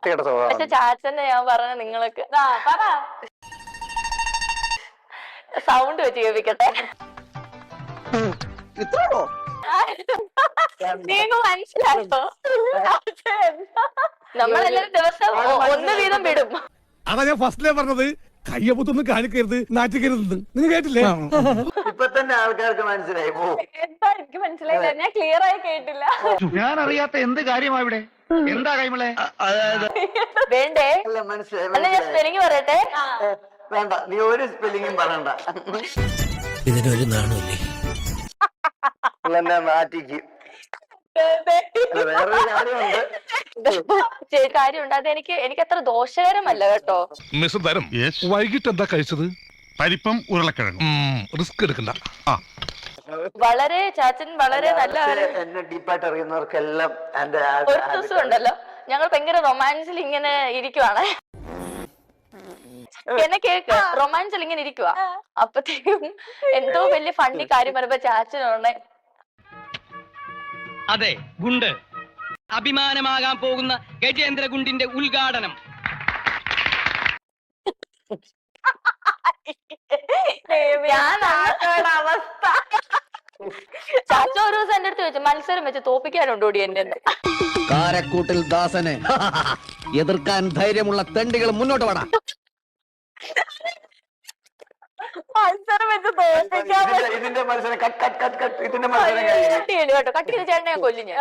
പക്ഷെ ചാച്ചന്റെ ഞാൻ പറഞ്ഞ നിങ്ങൾക്ക് സൗണ്ട് വെച്ച് കേൾപ്പിക്കട്ടെ. നീങ്ങ മനസ്സിലായോ? നമ്മളെല്ലാരും ദിവസം ഒന്ന് വീതം വിടും. അതാ ഞാൻ ഫസ്റ്റിലേ പറഞ്ഞത്, കയ്യപ്പൊത്തൊന്നും കാണിക്കരുത്, നാറ്റിക്കരുത്. നിങ്ങൾ കേട്ടില്ലേ? ഇപ്പൊ തന്നെ ആൾക്കാർക്ക് മനസ്സിലായി. എന്താ എനിക്ക് മനസ്സിലായില്ല, ഞാൻ ക്ലിയർ ആയി കേട്ടില്ല. ഞാൻ അറിയാത്ത എന്ത് കാര്യമാ ഇവിടെ? എന്താ കൈമളെ? വേണ്ടേ? അല്ല ഞാൻ സ്പെല്ലിംഗ് പറയട്ടെ. വേണ്ട, നീ ഒരു സ്പെല്ലിങ്ങും പറയണ്ട. ഇതിനൊരു നാണല്ലേ? എന്നെ നാട്ടിക്ക്. വേറൊരു കാര്യമുണ്ട്. കാര്യമുണ്ട്, അത് എനിക്ക് അത്ര ദോഷകരമല്ല കേട്ടോ. മിസ്റ്റർ തരം, വൈകിട്ട് എന്താ കഴിച്ചത്? പരിപ്പും ഉരുളക്കിഴങ്ങും. റിസ്ക് എടുക്കണ്ട. വളരെ ചാച്ചൻ വളരെ നല്ല എന്നെ ഡീപ്പായിട്ട് അറിയുന്നവർക്കെല്ലാം എന്റെ ഒരു ദിവസം ഉണ്ടല്ലോ, ഞങ്ങൾ ഭയങ്കര റൊമാൻസിൽ ഇങ്ങനെ ഇരിക്കുവാണ്. എന്നെ കേക്ക്, റൊമാൻസിൽ ഇങ്ങനെ ഇരിക്കുവാ. അപ്പത്തേക്കും എന്തോ വലിയ ഫണ്ണി കാര്യം പറയുമ്പോ ചാച്ചനോണെ അതെ, ഗുണ്ട് അഭിമാനമാകാൻ പോകുന്ന ഗജേന്ദ്ര ഗുണ്ടിന്റെ ഉദ്ഘാടനം. അവസ്ഥ. ചാച്ച ഒരു ദിവസം എന്റെ അടുത്ത് ചോദിച്ചു, മത്സരം വെച്ച് തോപ്പിക്കാനുണ്ടോടി എന്നെ? കാരക്കൂട്ടിൽ ദാസനെ എതിർക്കാൻ ധൈര്യമുള്ള തെണ്ടികൾ മുന്നോട്ട് വേണം. മത്സരം വെച്ച് തോപ്പിക്കാൻ ഇതിന്റെ മത്സരം കട്ട് ഇതിന്റെ മത്സരം കേട്ടോ. കട്ട് ചെയ്ത് ചേട്ടനെ കൊല്ലും ഞാൻ.